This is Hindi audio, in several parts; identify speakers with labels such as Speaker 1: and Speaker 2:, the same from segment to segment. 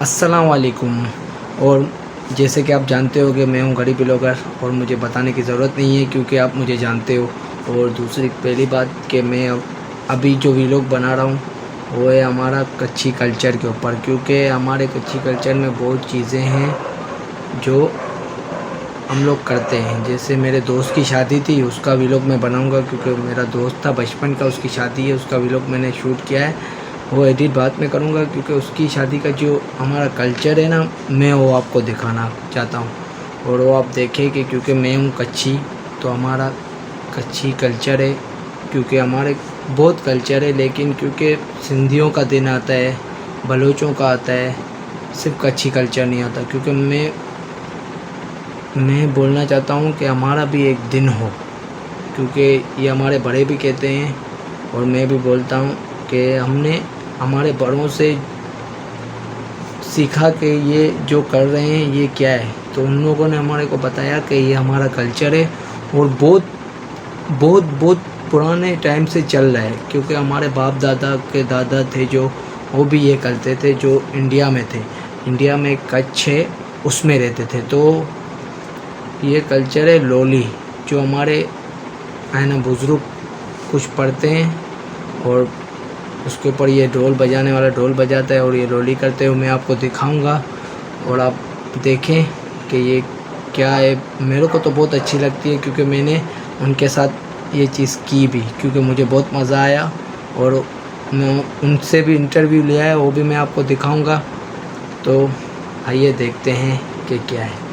Speaker 1: अस्सलाम वालेकुम। और जैसे कि आप जानते हो कि मैं हूं गरीब ब्लॉगर और मुझे बताने की ज़रूरत नहीं है क्योंकि आप मुझे जानते हो। और दूसरी पहली बात कि मैं अभी जो व्लॉग बना रहा हूं वो है हमारा कच्छी कल्चर के ऊपर, क्योंकि हमारे कच्छी कल्चर में बहुत चीज़ें हैं जो हम लोग करते हैं। जैसे मेरे दोस्त की शादी थी, उसका व्लॉग मैं बनाऊंगा क्योंकि मेरा दोस्त था बचपन का, उसकी शादी है, उसका व्लॉग मैंने शूट किया है। वो एडिट बाद में करूंगा क्योंकि उसकी शादी का जो हमारा कल्चर है ना, मैं वो आपको दिखाना चाहता हूँ और वो आप देखें कि क्योंकि मैं हूँ कच्छी, तो हमारा कच्छी कल्चर है। क्योंकि हमारे बहुत कल्चर है, लेकिन क्योंकि सिंधियों का दिन आता है, बलोचों का आता है, सिर्फ कच्छी कल्चर नहीं आता। क्योंकि मैं बोलना चाहता हूँ कि हमारा भी एक दिन हो, क्योंकि ये हमारे बड़े भी कहते हैं और मैं भी बोलता हूँ कि हमने हमारे बड़ों से सीखा कि ये जो कर रहे हैं ये क्या है, तो उन लोगों ने हमारे को बताया कि ये हमारा कल्चर है और बहुत बहुत बहुत पुराने टाइम से चल रहा है। क्योंकि हमारे बाप दादा के दादा थे जो, वो भी ये करते थे, जो इंडिया में थे। इंडिया में कच्छ है, उसमें रहते थे। तो ये कल्चर है लोली, जो हमारे है ना बुज़ुर्ग कुछ पढ़ते हैं और उसके ऊपर ये ढोल बजाने वाला ढोल बजाता है और ये लोली करते हुए मैं आपको दिखाऊंगा और आप देखें कि ये क्या है। मेरे को तो बहुत अच्छी लगती है क्योंकि मैंने उनके साथ ये चीज़ की भी, क्योंकि मुझे बहुत मज़ा आया और मैं उनसे भी इंटरव्यू लिया है, वो भी मैं आपको दिखाऊंगा। तो आइए देखते हैं कि क्या है।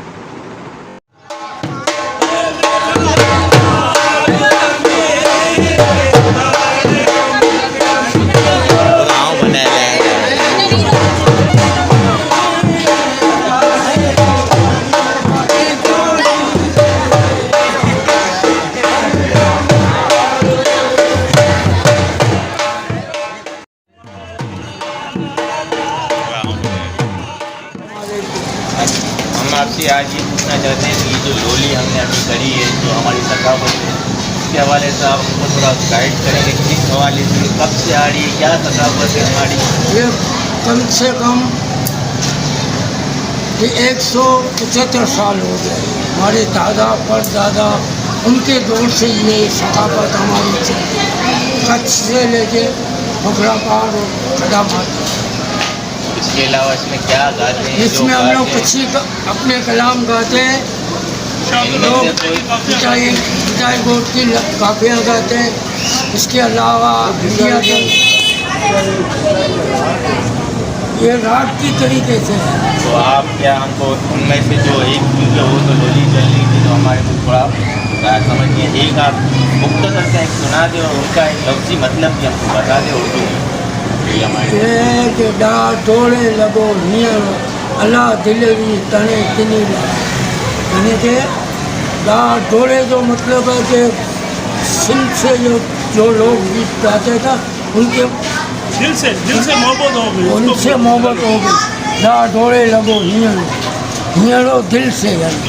Speaker 2: हम आपसे आज ये पूछना चाहते हैं कि ये जो लोली हमने अभी करी है, जो हमारी सकाफत है, उसके हवाले से आप हमको थोड़ा गाइड करेंगे। किस हवाले से, कब से आ रही है, क्या सकाफत है हमारी?
Speaker 3: ये कम से कम ये 175 साल हो गए। हमारे दादा परदादा उनके दौर से ये सकाफत हमारी चली, कच्छ से लेके फखराबाद और खदामात।
Speaker 2: इसके अलावा इसमें क्या गाते हैं?
Speaker 3: इसमें हम लोग कच्छी अपने कलाम गाते हैं, लोग पिटाई गोट की काफियाँ गाते हैं। इसके अलावा भिंडिया के ये राग की तरीके से है।
Speaker 2: तो आप क्या हमको उनमें से जो एक चीज़ है वो तो लोली चल रही थी, जो हमारे को थोड़ा समझिए, एक आप मुख्तसर से एक सुना दे और उनका एक लफ्ज़ी मतलब भी हमको बता दें उर्दू में।
Speaker 3: ये के डा डोले लगो नियर अल्लाह दिलेरी तने तिनी, यानी कि डा डोले जो मतलब है कि सिंध से जो लोग गीत गाते थे उनके
Speaker 4: दिल से मोहब्बत हो गई,
Speaker 3: उनसे मोहब्बत हो गई। डा डोले लगो नियर नियरो दिल से। यानी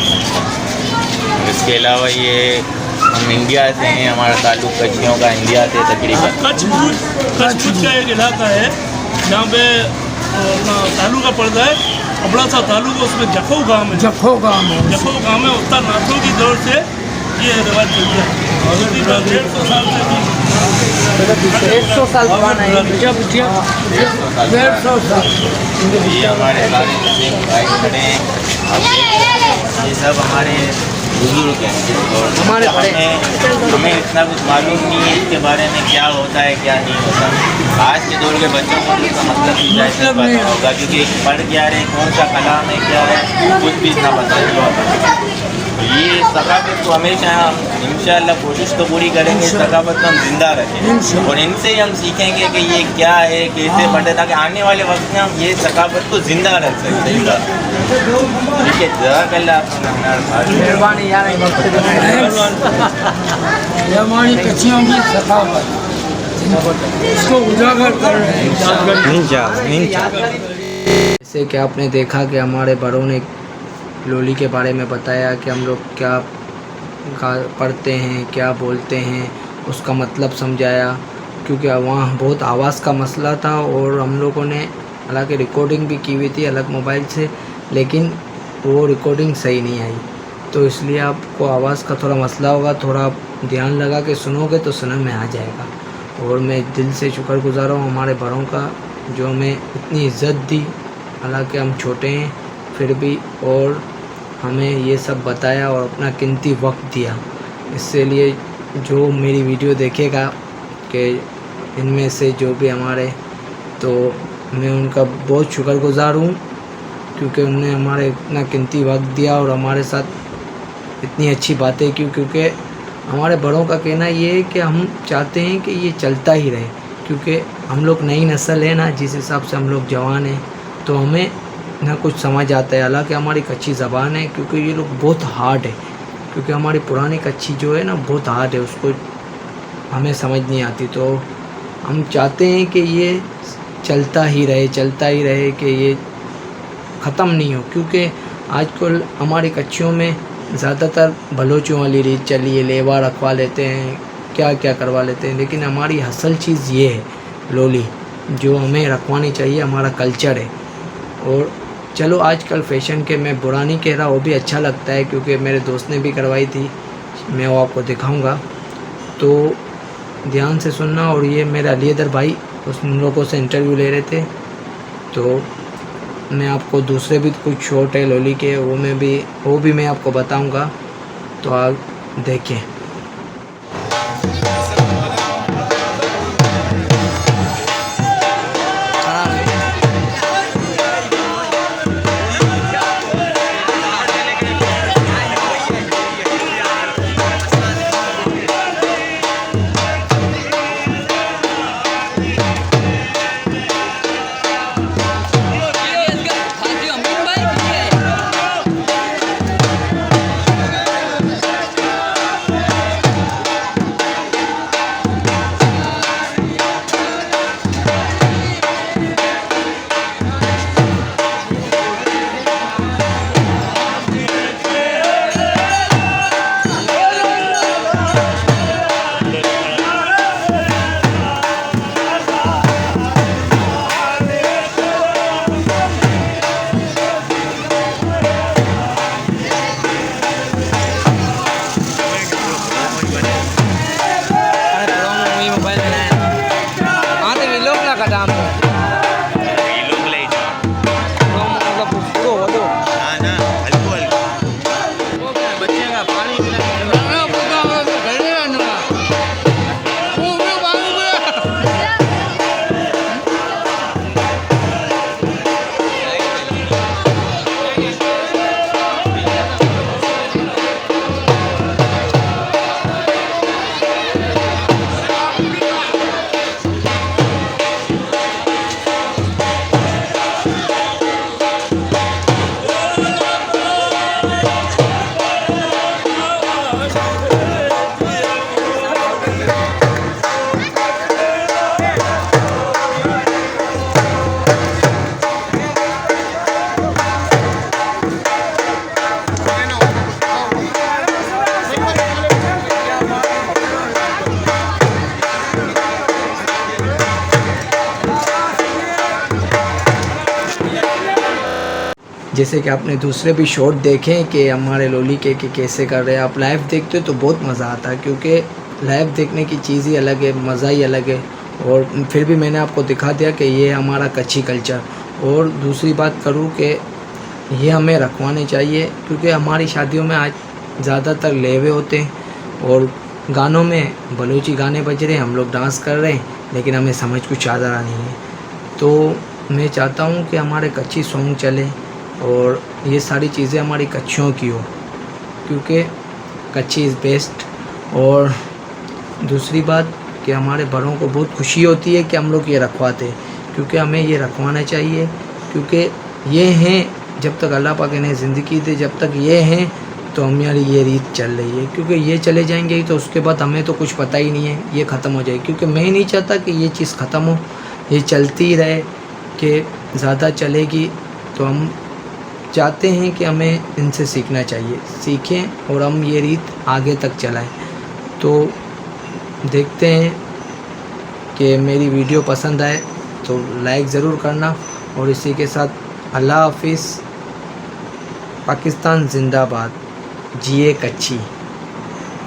Speaker 2: इसके अलावा ये हम इंडिया से हैं, हमारा ताल्लुक कच्छियों का इंडिया से तकरीबन।
Speaker 4: कच्छ भुज का एक इलाका है जहाँ पे अपना तालू का पड़ता है, और बड़ा सा तालु का, उसमें जखो गाँव है।
Speaker 3: जखो गाँव है।
Speaker 4: जखो गाँव में उत्तर नाथों की दौर से ये रिवाज चल गया है। तकरीबन 150 साल से
Speaker 1: 150 साल पुराना है।
Speaker 3: 150 साल।
Speaker 2: ये हमारे सारे मुस्लिम भाई खड़े हैं, आप देख सकते हैं, ये सब हमारे बुजुर्ग हैं। और
Speaker 1: हमारे बड़े
Speaker 2: हमें इतना कुछ मालूम नहीं है इसके बारे में, क्या होता है क्या नहीं होता। आज के दौर के बच्चों को इसका मतलब भी शायद पता होगा, क्योंकि पढ़ क्या रहे, कौन सा कलाम है, क्या है, कुछ भी इतना पता नहीं होता। ये सकाफत को हमेशा हम इंशाअल्लाह कोशिश तो पूरी करेंगे, सकाफत को हम जिंदा रखें और इनसे ही हम सीखेंगे कि ये क्या है, कैसे पढ़े, ताकि आने वाले वक्त में हम ये सकाफत को जिंदा रख सकें। ठीक है, जज़ाकल्लाह।
Speaker 1: मेहरबानी यार,
Speaker 3: ये हमारी कच्चियों की सकाफत इसको उजागर कर रहे हैं।
Speaker 1: जैसे कि आपने देखा कि हमारे बड़ों ने लोली के बारे में बताया कि हम लोग क्या पढ़ते हैं, क्या बोलते हैं, उसका मतलब समझाया। क्योंकि वहाँ बहुत आवाज़ का मसला था और हम लोगों ने हालांकि रिकॉर्डिंग भी की हुई थी अलग मोबाइल से, लेकिन वो रिकॉर्डिंग सही नहीं आई। तो इसलिए आपको आवाज़ का थोड़ा मसला होगा, थोड़ा आप ध्यान लगा के सुनोगे तो समझ में आ जाएगा। और मैं दिल से शुक्रगुज़ार हूँ हमारे बड़ों का, जो हमें इतनी इज़्ज़त दी, हालांकि हम छोटे हैं फिर भी, और हमें ये सब बताया और अपना कीमती वक्त दिया। इससे लिए जो मेरी वीडियो देखेगा कि इनमें से जो भी हमारे, तो मैं उनका बहुत शुक्रगुज़ार हूँ, क्योंकि उन्होंने हमारे इतना कीमती वक्त दिया और हमारे साथ इतनी अच्छी बातें की। क्योंकि हमारे बड़ों का कहना ये है कि हम चाहते हैं कि ये चलता ही रहे, क्योंकि हम लोग नई नस्ल है ना, जिस हिसाब से हम लोग जवान हैं, तो हमें ना कुछ समझ आता है। हालांकि हमारी कच्ची ज़बान है, क्योंकि ये लोग बहुत हार्ड है, क्योंकि हमारी पुरानी कच्ची जो है ना बहुत हार्ड है, उसको हमें समझ नहीं आती। तो हम चाहते हैं कि ये चलता ही रहे कि ये ख़त्म नहीं हो, क्योंकि आजकल हमारी कच्चियों में ज़्यादातर बलोचों वाली रीत चली है, लेवा रखवा लेते हैं, क्या क्या करवा लेते हैं। लेकिन हमारी असल चीज़ ये है लोली, जो हमें रखवानी चाहिए, हमारा कल्चर है। और चलो आजकल फ़ैशन के मैं बुरा नहीं कह रहा, वो भी अच्छा लगता है, क्योंकि मेरे दोस्त ने भी करवाई थी, मैं वो आपको दिखाऊंगा, तो ध्यान से सुनना। और ये मेरा अली हैदर भाई उन लोगों से इंटरव्यू ले रहे थे, तो मैं आपको दूसरे भी कुछ शॉट है लोली के, वो भी मैं आपको बताऊंगा, तो आप देखें। जैसे कि आपने दूसरे भी शॉट देखे कि हमारे लोली के कि कैसे कर रहे हैं। आप लाइव देखते हो तो बहुत मज़ा आता है, क्योंकि लाइव देखने की चीज़ ही अलग है, मज़ा ही अलग है। और फिर भी मैंने आपको दिखा दिया कि ये हमारा कच्ची कल्चर। और दूसरी बात करूँ कि ये हमें रखवाने चाहिए, क्योंकि हमारी शादियों में आज ज़्यादातर लेवे होते हैं और गानों में बलूची गाने बज रहे हैं, हम लोग डांस कर रहे हैं, लेकिन हमें समझ कुछ आ रहा नहीं है। तो मैं चाहता हूँ कि हमारे कच्ची सॉन्ग चले और ये सारी चीज़ें हमारी कच्चियों की हो, क्योंकि कच्ची इज़ बेस्ट। और दूसरी बात कि हमारे बड़ों को बहुत खुशी होती है कि हम लोग ये रखवाते, क्योंकि हमें ये रखवाना चाहिए, क्योंकि ये हैं जब तक अल्लाह पाक इन्हें ज़िंदगी दे, जब तक ये हैं तो हमारी ये रीत चल रही है। क्योंकि ये चले जाएंगे तो उसके बाद हमें तो कुछ पता ही नहीं है, ये ख़त्म हो जाए। क्योंकि मैं नहीं चाहता कि ये चीज़ ख़त्म हो, ये चलती ही रहे, कि ज़्यादा चलेगी। तो हम चाहते हैं कि हमें इनसे सीखना चाहिए, सीखें और हम ये रीत आगे तक चलाएं। तो देखते हैं कि मेरी वीडियो पसंद आए तो लाइक ज़रूर करना और इसी के साथ अल्लाह हाफिज़। पाकिस्तान जिंदाबाद, जिए कच्ची।